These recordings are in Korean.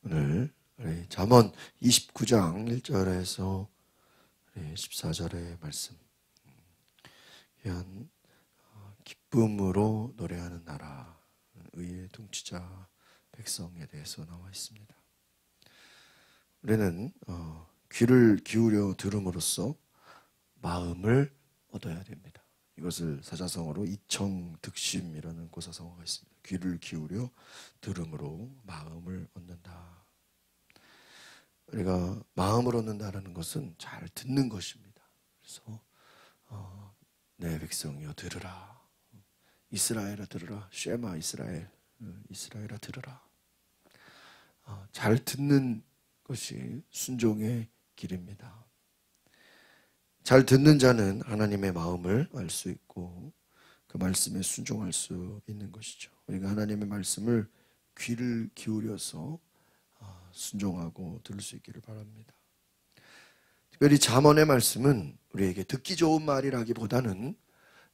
오늘 우리 잠언 29장 1절에서 14절의 말씀, 귀한 기쁨으로 노래하는 나라, 의의 통치자 백성에 대해서 나와 있습니다. 우리는 귀를 기울여 들음으로써 마음을 얻어야 됩니다. 이것을 사자성어로 이청득심이라는 고사성어가 있습니다. 귀를 기울여 들음으로 마음을 얻는다. 우리가 마음을 얻는다는 것은 잘 듣는 것입니다. 그래서 내 백성이여 들으라, 이스라엘아 들으라, 쉐마 이스라엘, 이스라엘아 들으라. 잘 듣는 것이 순종의 길입니다. 잘 듣는 자는 하나님의 마음을 알 수 있고 그 말씀에 순종할 수 있는 것이죠. 우리가 하나님의 말씀을 귀를 기울여서 순종하고 들을 수 있기를 바랍니다. 특별히 잠언의 말씀은 우리에게 듣기 좋은 말이라기보다는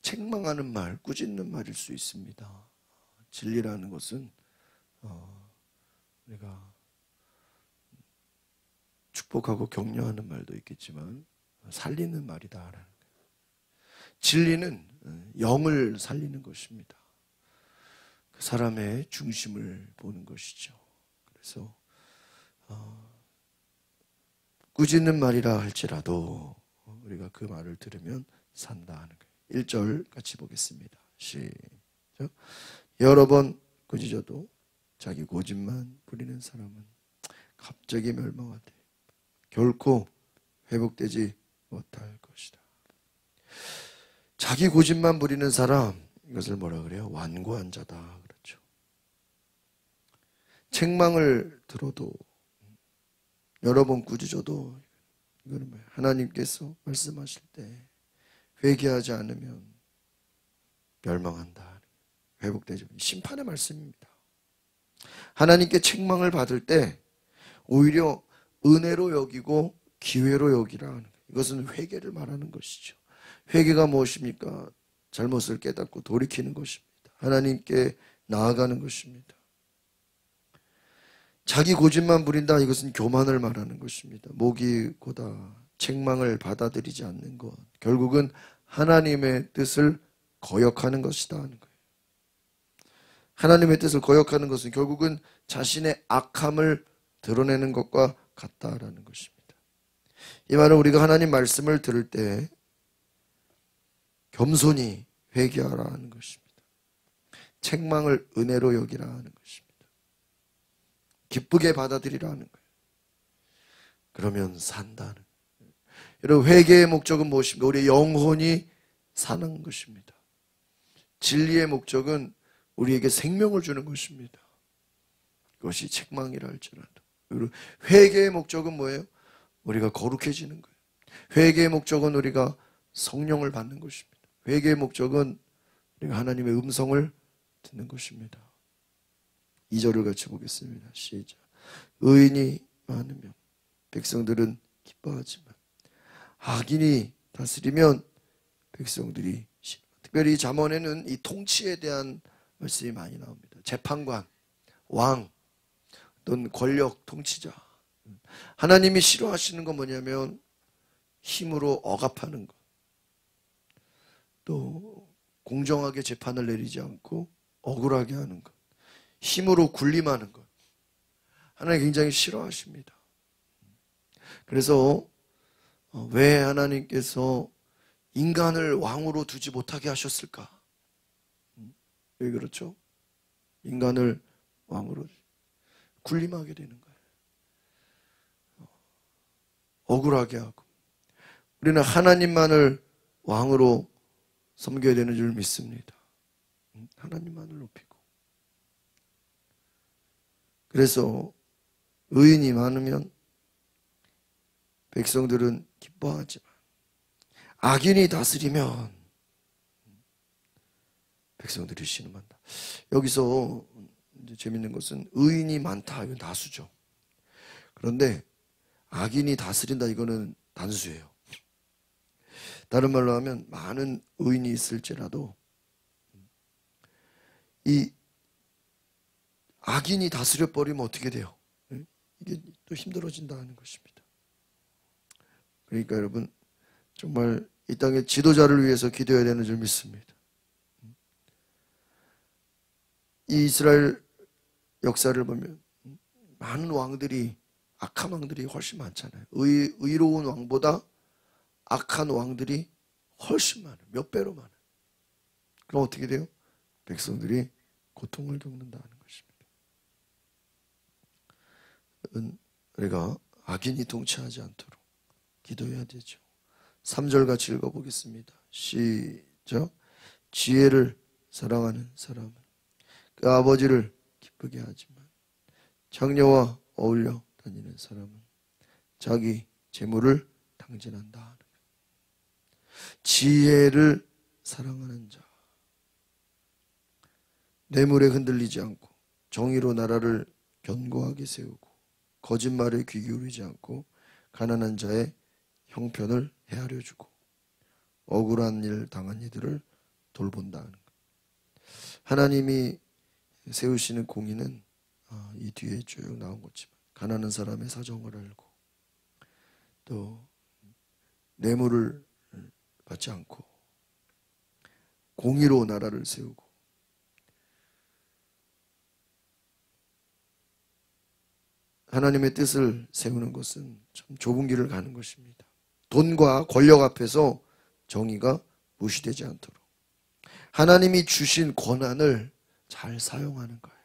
책망하는 말, 꾸짖는 말일 수 있습니다. 진리라는 것은 우리가 축복하고 격려하는 말도 있겠지만 살리는 말이다라는 거예요. 진리는 영을 살리는 것입니다. 그 사람의 중심을 보는 것이죠. 그래서 꾸짖는 말이라 할지라도 우리가 그 말을 들으면 산다 하는 거예요. 1절 같이 보겠습니다. 시작. 여러 번 꾸짖어도 자기 고집만 부리는 사람은 갑자기 멸망하되 결코 회복되지 못할 것이다. 자기 고집만 부리는 사람, 이것을 뭐라 그래요? 완고한 자다 그렇죠. 책망을 들어도 여러 번 꾸짖어도 이거는 뭐예요? 하나님께서 말씀하실 때 회개하지 않으면 멸망한다. 회복되지 못한다. 심판의 말씀입니다. 하나님께 책망을 받을 때 오히려 은혜로 여기고 기회로 여기라 하는 거예요. 이것은 회개를 말하는 것이죠. 회개가 무엇입니까? 잘못을 깨닫고 돌이키는 것입니다. 하나님께 나아가는 것입니다. 자기 고집만 부린다, 이것은 교만을 말하는 것입니다. 목이 고다 책망을 받아들이지 않는 것, 결국은 하나님의 뜻을 거역하는 것이다 하는 거예요. 하나님의 뜻을 거역하는 것은 결국은 자신의 악함을 드러내는 것과 같다라는 것입니다. 이 말은 우리가 하나님 말씀을 들을 때 겸손히 회개하라 하는 것입니다. 책망을 은혜로 여기라 하는 것입니다. 기쁘게 받아들이라 하는 거예요. 그러면 산다는 거예요. 여러분, 회개의 목적은 무엇입니까? 우리의 영혼이 사는 것입니다. 진리의 목적은 우리에게 생명을 주는 것입니다. 그것이 책망이라 할지라도. 그리고 회개의 목적은 뭐예요? 우리가 거룩해지는 거예요. 회개의 목적은 우리가 성령을 받는 것입니다. 회개의 목적은 우리가 하나님의 음성을 듣는 것입니다. 2절을 같이 보겠습니다. 시작. 의인이 많으면 백성들은 기뻐하지만 악인이 다스리면 백성들이 싫어. 특별히 잠언에는 이 통치에 대한 말씀이 많이 나옵니다. 재판관, 왕, 또는 권력, 통치자. 하나님이 싫어하시는 건 뭐냐면 힘으로 억압하는 것, 또 공정하게 재판을 내리지 않고 억울하게 하는 것, 힘으로 군림하는 것, 하나님 굉장히 싫어하십니다. 그래서 왜 하나님께서 인간을 왕으로 두지 못하게 하셨을까? 왜 그렇죠? 인간을 왕으로 군림하게 되는 거예요. 억울하게 하고. 우리는 하나님만을 왕으로 섬겨야 되는 줄 믿습니다. 하나님만을 높이고. 그래서 의인이 많으면 백성들은 기뻐하지만 악인이 다스리면 백성들이 신음한다. 여기서 이제 재밌는 것은 의인이 많다, 이건 다수죠. 그런데 악인이 다스린다, 이거는 단수예요. 다른 말로 하면 많은 의인이 있을지라도 이 악인이 다스려버리면 어떻게 돼요? 이게 또 힘들어진다는 것입니다. 그러니까 여러분 정말 이 땅의 지도자를 위해서 기도해야 되는 줄 믿습니다. 이 이스라엘 역사를 보면 많은 왕들이, 악한 왕들이 훨씬 많잖아요. 의로운 왕보다 악한 왕들이 훨씬 많아요. 몇 배로 많아요. 그럼 어떻게 돼요? 백성들이 고통을 겪는다는 것입니다. 우리가 악인이 통치하지 않도록 기도해야 되죠. 3절 같이 읽어보겠습니다. 시작. 지혜를 사랑하는 사람은 그 아버지를 기쁘게 하지만 장녀와 어울려 다니는 사람은 자기 재물을 탕진한다. 지혜를 사랑하는 자, 뇌물에 흔들리지 않고 정의로 나라를 견고하게 세우고 거짓말에 귀 기울이지 않고 가난한 자의 형편을 헤아려 주고 억울한 일 당한 이들을 돌본다는 것. 하나님이 세우시는 공의는 이 뒤에 쭉 나온 것지만 가난한 사람의 사정을 알고 또 뇌물을 받지 않고 공의로 나라를 세우고 하나님의 뜻을 세우는 것은 참 좁은 길을 가는 것입니다. 돈과 권력 앞에서 정의가 무시되지 않도록 하나님이 주신 권한을 잘 사용하는 거예요.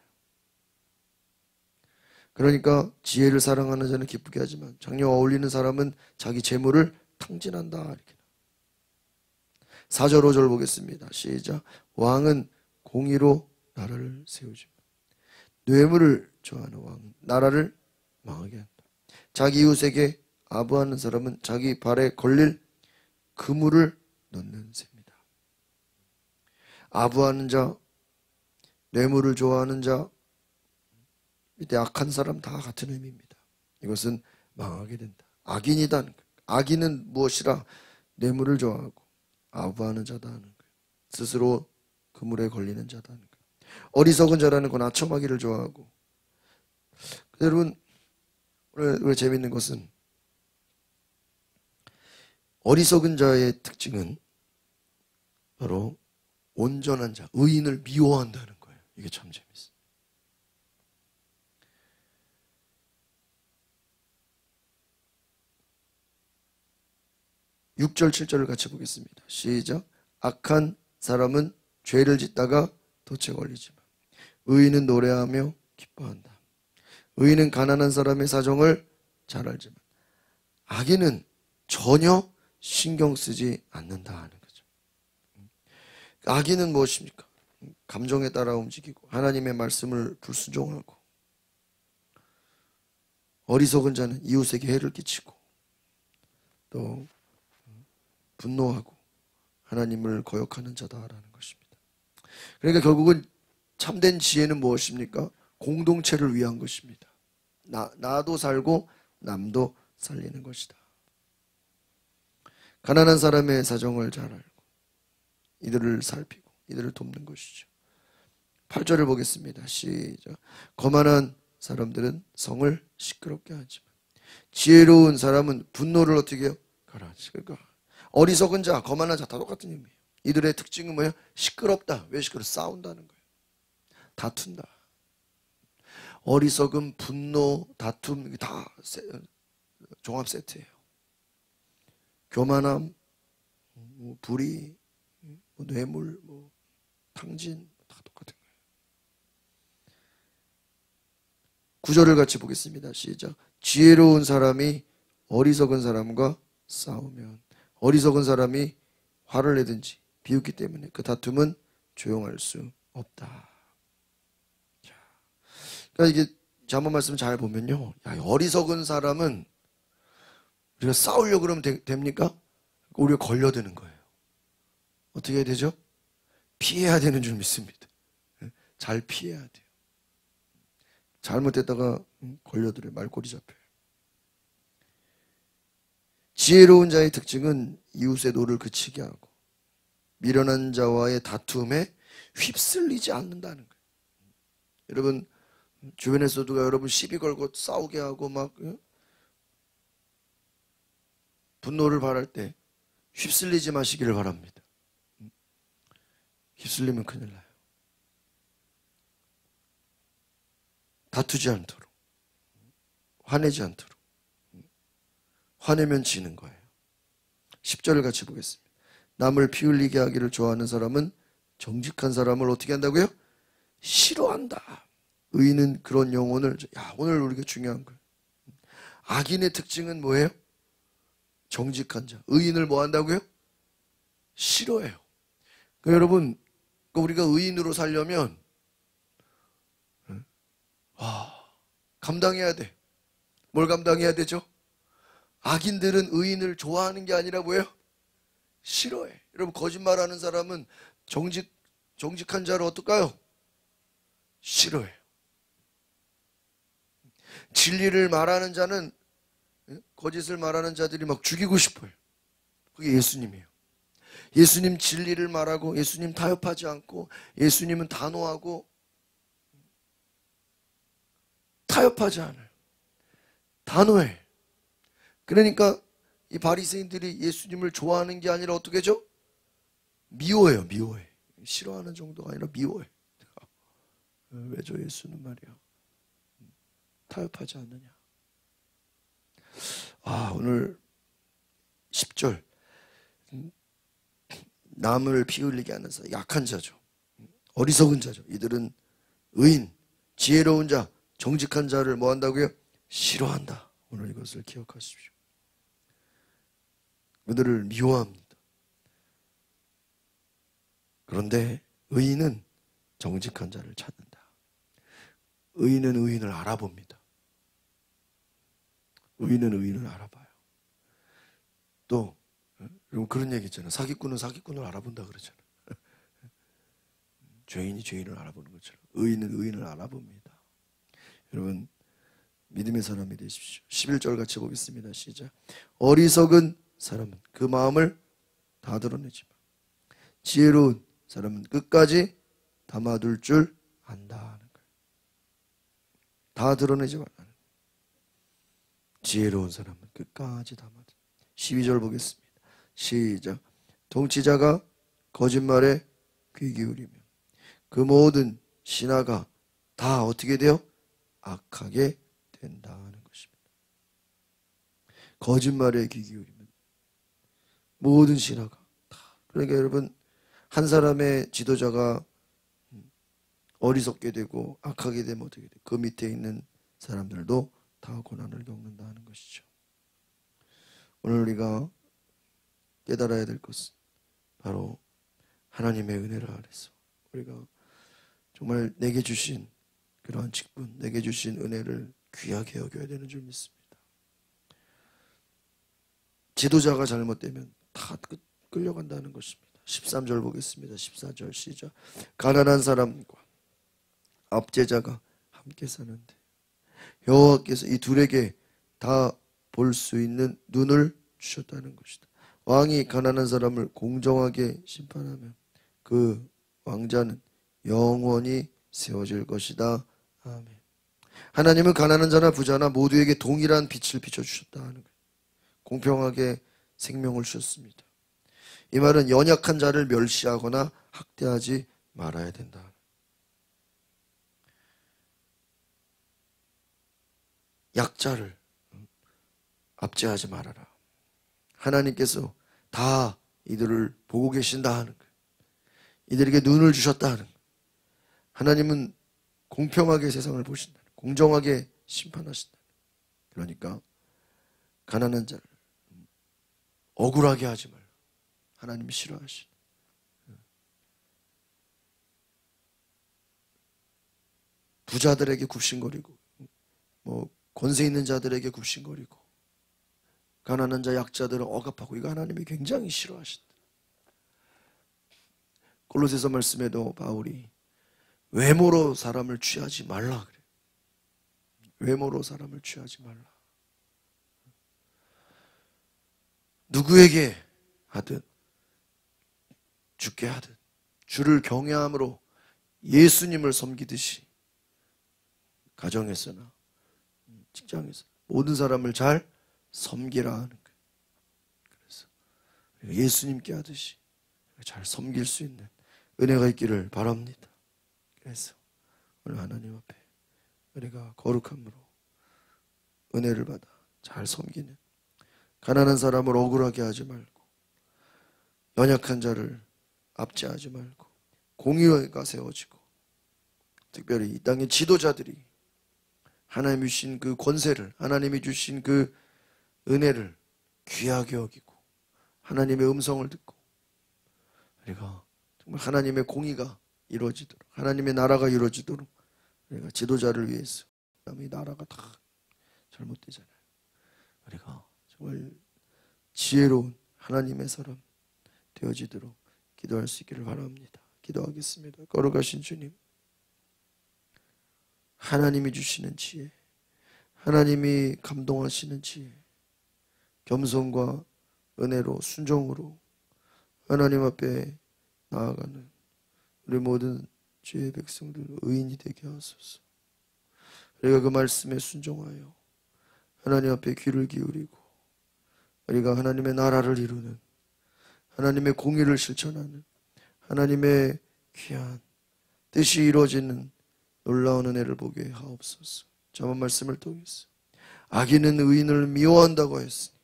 그러니까 지혜를 사랑하는 자는 기쁘게 하지만 장녀와 어울리는 사람은 자기 재물을 탕진한다. 이렇게. 4절 5절 보겠습니다. 시작. 왕은 공의로 나라를 세우지만 뇌물을 좋아하는 왕은 나라를 망하게 한다. 자기 이웃에게 아부하는 사람은 자기 발에 걸릴 그물을 넣는 셈이다. 아부하는 자, 뇌물을 좋아하는 자, 밑에 악한 사람 다 같은 의미입니다. 이것은 망하게 된다. 악인이다. 악인은 무엇이라? 뇌물을 좋아하고 아부하는 자다 하는 거예요. 스스로 그물에 걸리는 자다 하는 거예요. 어리석은 자라는 건 아첨하기를 좋아하고. 여러분 오늘 재밌는 것은 어리석은 자의 특징은 바로 온전한 자, 의인을 미워한다는 거예요. 이게 참 재밌어요. 육 절 7절을 같이 보겠습니다. 시작. 악한 사람은 죄를 짓다가 덫에 걸리지만 의인은 노래하며 기뻐한다. 의인은 가난한 사람의 사정을 잘 알지만 악인은 전혀 신경 쓰지 않는다 하는 거죠. 악인은 무엇입니까? 감정에 따라 움직이고 하나님의 말씀을 불순종하고 어리석은 자는 이웃에게 해를 끼치고 또 분노하고 하나님을 거역하는 자다라는 것입니다. 그러니까 결국은 참된 지혜는 무엇입니까? 공동체를 위한 것입니다. 나도 살고 남도 살리는 것이다. 가난한 사람의 사정을 잘 알고 이들을 살피고 이들을 돕는 것이죠. 8절을 보겠습니다. 시작. 거만한 사람들은 성을 시끄럽게 하지만 지혜로운 사람은 분노를 어떻게 해요? 가라앉힐까. 어리석은 자, 거만한 자 다 똑같은 의미예요. 이들의 특징은 뭐예요? 시끄럽다. 왜 시끄러워? 싸운다는 거예요. 다툰다. 어리석음, 분노, 다툼 이게 다 종합 세트예요. 교만함, 불의, 뇌물, 탕진 다 똑같은 거예요. 9절을 같이 보겠습니다. 시작. 지혜로운 사람이 어리석은 사람과 싸우면 어리석은 사람이 화를 내든지 비웃기 때문에 그 다툼은 조용할 수 없다. 그러니까 이게 한번 말씀 잘 보면요. 어리석은 사람은 우리가 싸우려고 그러면 됩니까? 우리가 걸려드는 거예요. 어떻게 해야 되죠? 피해야 되는 줄 믿습니다. 잘 피해야 돼요. 잘못했다가 걸려들어요. 말꼬리 잡혀요. 지혜로운 자의 특징은 이웃의 노를 그치게 하고 미련한 자와의 다툼에 휩쓸리지 않는다는 거예요. 여러분 주변에서 누가 여러분 시비 걸고 싸우게 하고 막 분노를 발할 때 휩쓸리지 마시기를 바랍니다. 휩쓸리면 큰일 나요. 다투지 않도록, 화내지 않도록. 화내면 지는 거예요. 10절을 같이 보겠습니다. 남을 피 흘리게 하기를 좋아하는 사람은 정직한 사람을 어떻게 한다고요? 싫어한다. 의인은 그런 영혼을, 오늘 우리가 중요한 거예요. 악인의 특징은 뭐예요? 정직한 자. 의인을 뭐 한다고요? 싫어해요. 그러니까 여러분, 우리가 의인으로 살려면 감당해야 돼. 뭘 감당해야 되죠? 악인들은 의인을 좋아하는 게 아니라 뭐예요? 싫어해. 여러분, 거짓말하는 사람은 정직한 자를 어떨까요? 싫어해요. 진리를 말하는 자는 거짓을 말하는 자들이 막 죽이고 싶어요. 그게 예수님이에요. 예수님 진리를 말하고, 예수님 타협하지 않고, 예수님은 단호하고 타협하지 않아요. 단호해. 그러니까 이 바리새인들이 예수님을 좋아하는 게 아니라 어떻게 하죠? 미워해요. 미워해. 싫어하는 정도가 아니라 미워해. 왜죠? 예수는 말이야, 타협하지 않느냐. 오늘 10절, 남을 피 흘리게 하는 자, 약한 자죠. 어리석은 자죠. 이들은 의인, 지혜로운 자, 정직한 자를 뭐 한다고요? 싫어한다. 오늘 이것을 기억하십시오. 그들을 미워합니다. 그런데 의인은 정직한 자를 찾는다. 의인은 의인을 알아봅니다. 의인은 의인을 알아봐요. 또 여러분, 그런 얘기 있잖아요. 사기꾼은 사기꾼을 알아본다 그러잖아요. 죄인이 죄인을 알아보는 것처럼 의인은 의인을 알아봅니다. 여러분, 믿음의 사람이 되십시오. 11절 같이 보겠습니다. 시작. 어리석은 사람은 그 마음을 다 드러내지만 지혜로운 사람은 끝까지 담아둘 줄 안다 하는 거예요. 다 드러내지 말라는. 지혜로운 사람은 끝까지 담아둔. 12절 보겠습니다. 시작. 통치자가 거짓말에 귀 기울이면 그 모든 신하가 다 어떻게 돼요? 악하게 된다는 것입니다. 거짓말에 귀 기울이면 모든 신하가 다. 그러니까 여러분, 한 사람의 지도자가 어리석게 되고 악하게 되면 어떻게 돼요? 그 밑에 있는 사람들도 다 고난을 겪는다는 것이죠. 오늘 우리가 깨달아야 될 것은 바로 하나님의 은혜를 아래서 우리가 정말 내게 주신 그러한 직분, 내게 주신 은혜를 귀하게 여겨야 되는 줄 믿습니다. 지도자가 잘못되면 다 끌려간다는 것입니다. 13절 보겠습니다. 14절 시작. 가난한 사람과 압제자가 함께 사는데 여호와께서 이 둘에게 다 볼 수 있는 눈을 주셨다는 것이다. 왕이 가난한 사람을 공정하게 심판하면 그 왕자는 영원히 세워질 것이다. 아멘. 하나님은 가난한 자나 부자나 모두에게 동일한 빛을 비춰주셨다 하는 거예요. 공평하게 생명을 주셨습니다. 이 말은 연약한 자를 멸시하거나 학대하지 말아야 된다. 약자를 압제하지 말아라. 하나님께서 다 이들을 보고 계신다 하는 거예요. 이들에게 눈을 주셨다 하는 거예요. 하나님은 공평하게 세상을 보신다. 공정하게 심판하신다. 그러니까 가난한 자를 억울하게 하지 말라. 하나님이 싫어하시는. 부자들에게 굽신거리고 권세 있는 자들에게 굽신거리고 가난한 자 약자들은 억압하고, 이거 하나님이 굉장히 싫어하신다. 골로새서 말씀에도 바울이 외모로 사람을 취하지 말라 그래. 외모로 사람을 취하지 말라. 누구에게 하든 죽게 하든 주를 경외함으로 예수님을 섬기듯이 가정에서나 직장에서 모든 사람을 잘 섬기라 하는 거예요. 그래서 예수님께 하듯이 잘 섬길 수 있는 은혜가 있기를 바랍니다. 그래서 오늘 하나님 앞에 우리가 거룩함으로 은혜를 받아 잘 섬기는, 가난한 사람을 억울하게 하지 말고 연약한 자를 압제하지 말고 공의가 세워지고, 특별히 이 땅의 지도자들이 하나님이 주신 그 권세를, 하나님이 주신 그 은혜를 귀하게 여기고 하나님의 음성을 듣고 우리가 정말 하나님의 공의가 이루어지도록, 하나님의 나라가 이루어지도록 우리가 지도자를 위해서, 이 나라가 다 잘못되잖아요. 우리가 정말 지혜로운 하나님의 사람 되어지도록 기도할 수 있기를 바랍니다. 기도하겠습니다. 거룩하신 주님, 하나님이 주시는 지혜, 하나님이 감동하시는 지혜, 겸손과 은혜로 순종으로 하나님 앞에 나아가는 우리 모든 주의 백성들 의인이 되게 하소서. 우리가 그 말씀에 순종하여 하나님 앞에 귀를 기울이고 우리가 하나님의 나라를 이루는, 하나님의 공의를 실천하는, 하나님의 귀한 뜻이 이루어지는 놀라운 은혜를 보게 하옵소서. 저번 말씀을 통해서 악인은 의인을 미워한다고 했으니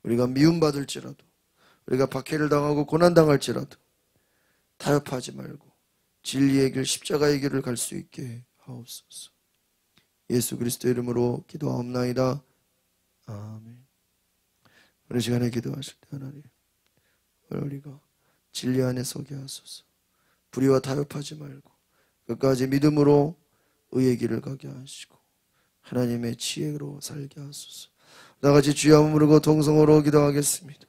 우리가 미움받을지라도, 우리가 박해를 당하고 고난당할지라도 타협하지 말고 진리의 길, 십자가의 길을 갈 수 있게 하옵소서. 예수 그리스도 이름으로 기도하옵나이다. 아멘. 우리 시간에 기도하실 때 하나님, 우리가 진리 안에 서게 하소서. 불의와 타협하지 말고 끝까지 믿음으로 의의 길을 가게 하시고 하나님의 지혜로 살게 하소서. 나같이 주여 부르고 동성으로 기도하겠습니다.